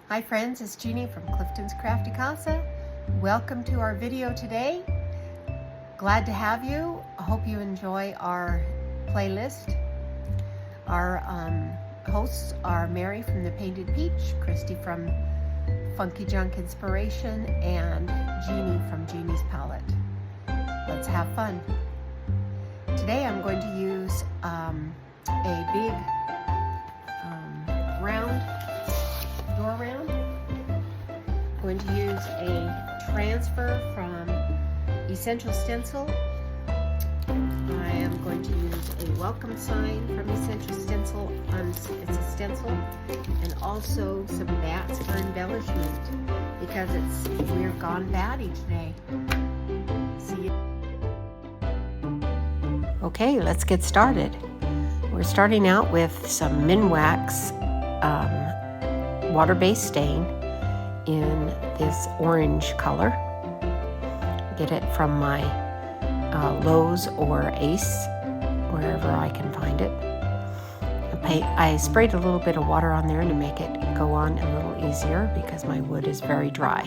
Hi friends, it's Jeanne from cliftonscraftycasa. Welcome to our video today. Glad to have you. I hope you enjoy our playlist. Our hosts are Mary from The Painted Peach, Christy from Funky Junk Inspiration, and Jeanne from Jeanne's Palette. Let's have fun. Today I'm going to use a big round door round. I'm going to use a transfer from Essential Stencil. I am going to use a welcome sign from Essential Stencil. It's a stencil, and also some bats for embellishment because we're gone batty today. See you. Okay, let's get started. We're starting out with some Minwax water-based stain in this orange color. Get it from my Lowe's or Ace, wherever I can find it. I sprayed a little bit of water on there to make it go on a little easier because my wood is very dry.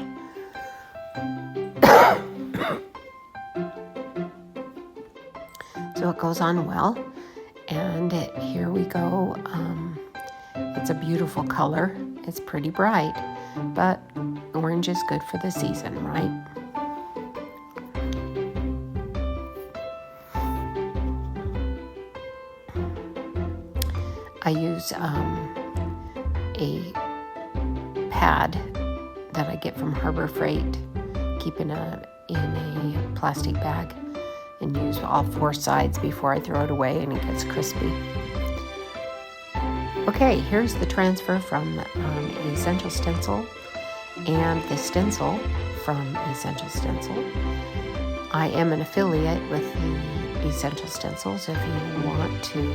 So it goes on well, and here we go. It's a beautiful color. It's pretty bright, but orange is good for the season, right? I use a pad that I get from Harbor Freight, keep in a plastic bag, and use all four sides before I throw it away and it gets crispy. Okay, here's the transfer from Essential Stencil and the stencil from Essential Stencil. I am an affiliate with the Essential Stencil, so if you want to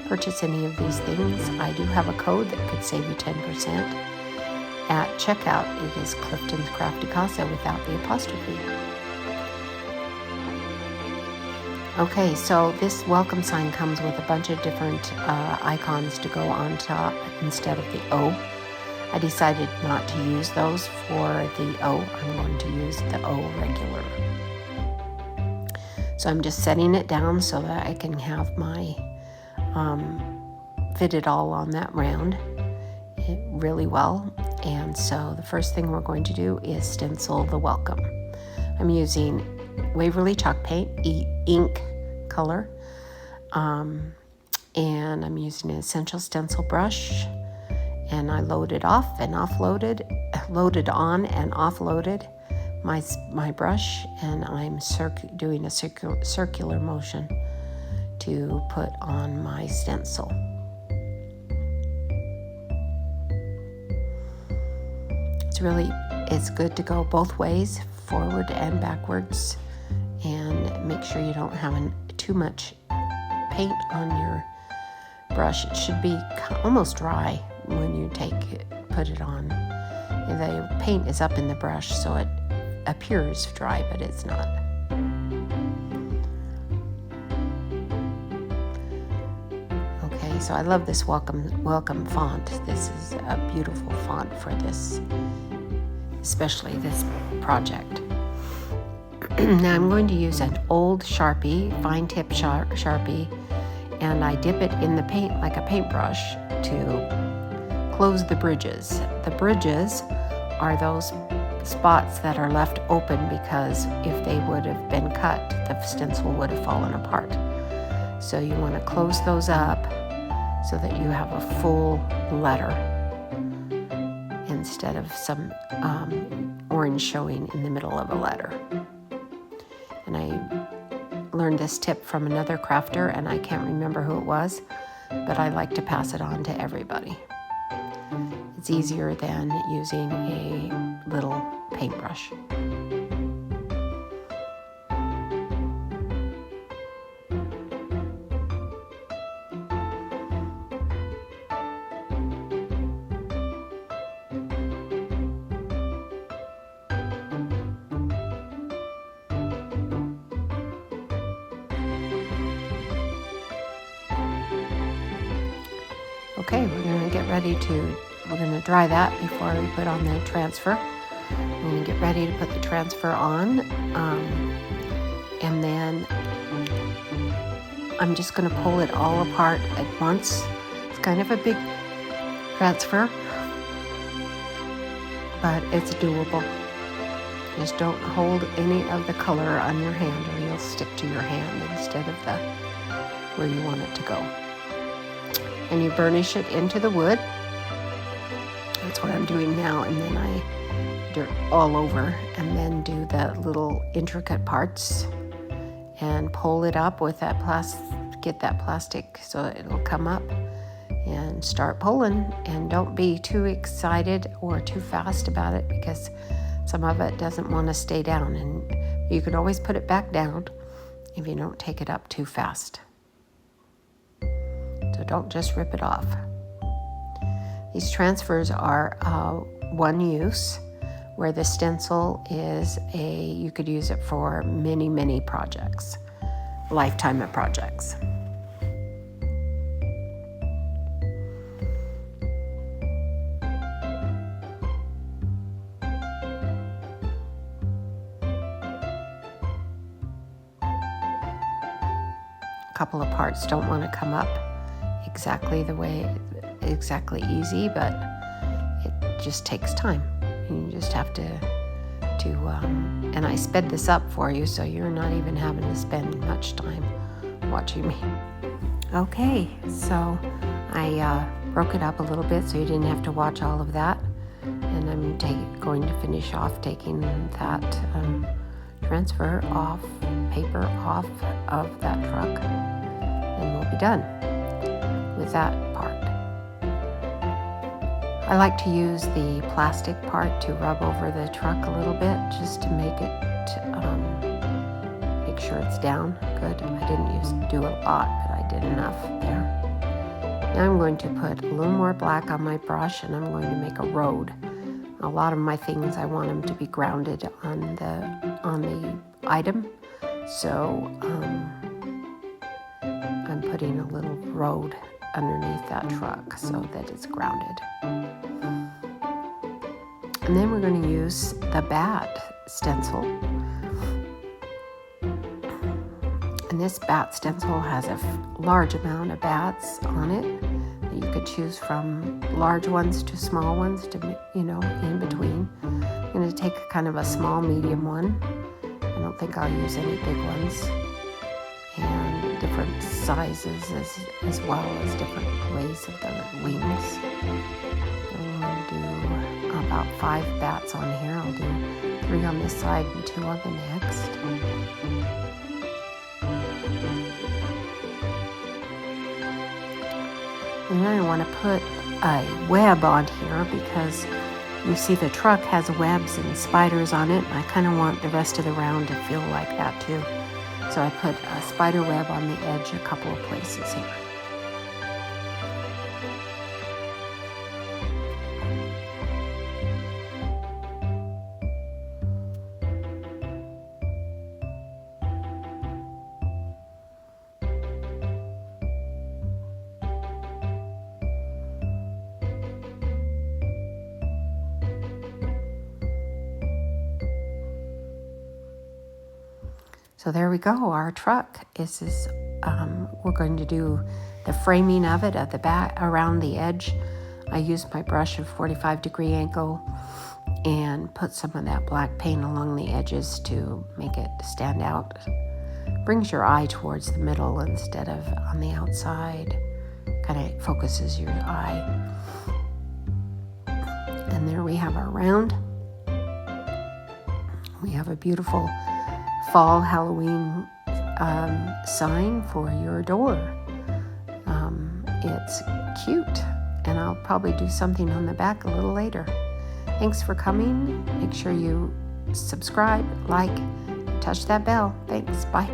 purchase any of these things, I do have a code that could save you 10%. At checkout, it is cliftonscraftycasa without the apostrophe. Okay, so this welcome sign comes with a bunch of different icons to go on top instead of the O. I decided not to use those for the O. I'm going to use the O regular. So I'm just setting it down so that I can have my fit it all on that round really well. And so the first thing we're going to do is stencil the welcome. I'm using Waverly chalk paint, ink color, and I'm using an Essential Stencil brush, and I loaded off and offloaded, loaded on and offloaded my brush, and I'm doing a circular motion to put on my stencil. It's good to go both ways, forward and backwards, and make sure you don't have too much paint on your brush. It should be almost dry when you put it on. The paint is up in the brush, so it appears dry, but it's not. Okay, so I love this welcome font. This is a beautiful font for this, especially this project. Now I'm going to use an old Sharpie, fine tip Sharpie, and I dip it in the paint like a paintbrush to close the bridges. The bridges are those spots that are left open because if they would have been cut, the stencil would have fallen apart. So you want to close those up so that you have a full letter instead of some orange showing in the middle of a letter. And I learned this tip from another crafter, and I can't remember who it was, but I like to pass it on to everybody. It's easier than using a little paintbrush. Okay, we're going to get ready to we're going to dry that before we put on the transfer. I'm going to get ready to put the transfer on, and then I'm just going to pull it all apart at once. It's kind of a big transfer, but it's doable. Just don't hold any of the color on your hand or you'll stick to your hand instead of the where you want it to go. And you burnish it into the wood. That's what I'm doing now, and then I dirt all over and then do the little intricate parts and pull it up with that get that plastic so it'll come up, and start pulling. And don't be too excited or too fast about it, because some of it doesn't want to stay down, and you can always put it back down if you don't take it up too fast. So don't just rip it off. These transfers are one use, where the stencil is you could use it for many, many projects, lifetime of projects. A couple of parts don't want to come up exactly easy, but it just takes time. You just have to and I sped this up for you, so you're not even having to spend much time watching me. Okay, so I broke it up a little bit so you didn't have to watch all of that, and I'm going to finish off taking that transfer paper off of that truck, and we'll be done with that part. I like to use the plastic part to rub over the truck a little bit, just to make sure it's down good. I didn't do a lot, but I did enough there. Now I'm going to put a little more black on my brush, and I'm going to make a road. A lot of my things, I want them to be grounded on the item, so I'm putting a little road underneath that truck so that it's grounded. And then we're going to use the bat stencil. And this bat stencil has a large amount of bats on it. You could choose from large ones to small ones to, in between. I'm going to take kind of a small, medium one. I don't think I'll use any big ones. And different sizes as well as different ways of the wings. I'm going to do about 5 bats on here. I'll do 3 on this side and 2 on the next. And then I want to put a web on here, because you see the truck has webs and spiders on it, and I kind of want the rest of the round to feel like that too. So I put a spider web on the edge a couple of places here. So there we go, our truck. We're going to do the framing of it at the back, around the edge. I used my brush of 45-degree angle and put some of that black paint along the edges to make it stand out. Brings your eye towards the middle instead of on the outside. Kind of focuses your eye. And there we have our round. We have a beautiful fall Halloween sign for your door. It's cute, and I'll probably do something on the back a little later. Thanks for coming. Make sure you subscribe, like, touch that bell. Thanks. Bye.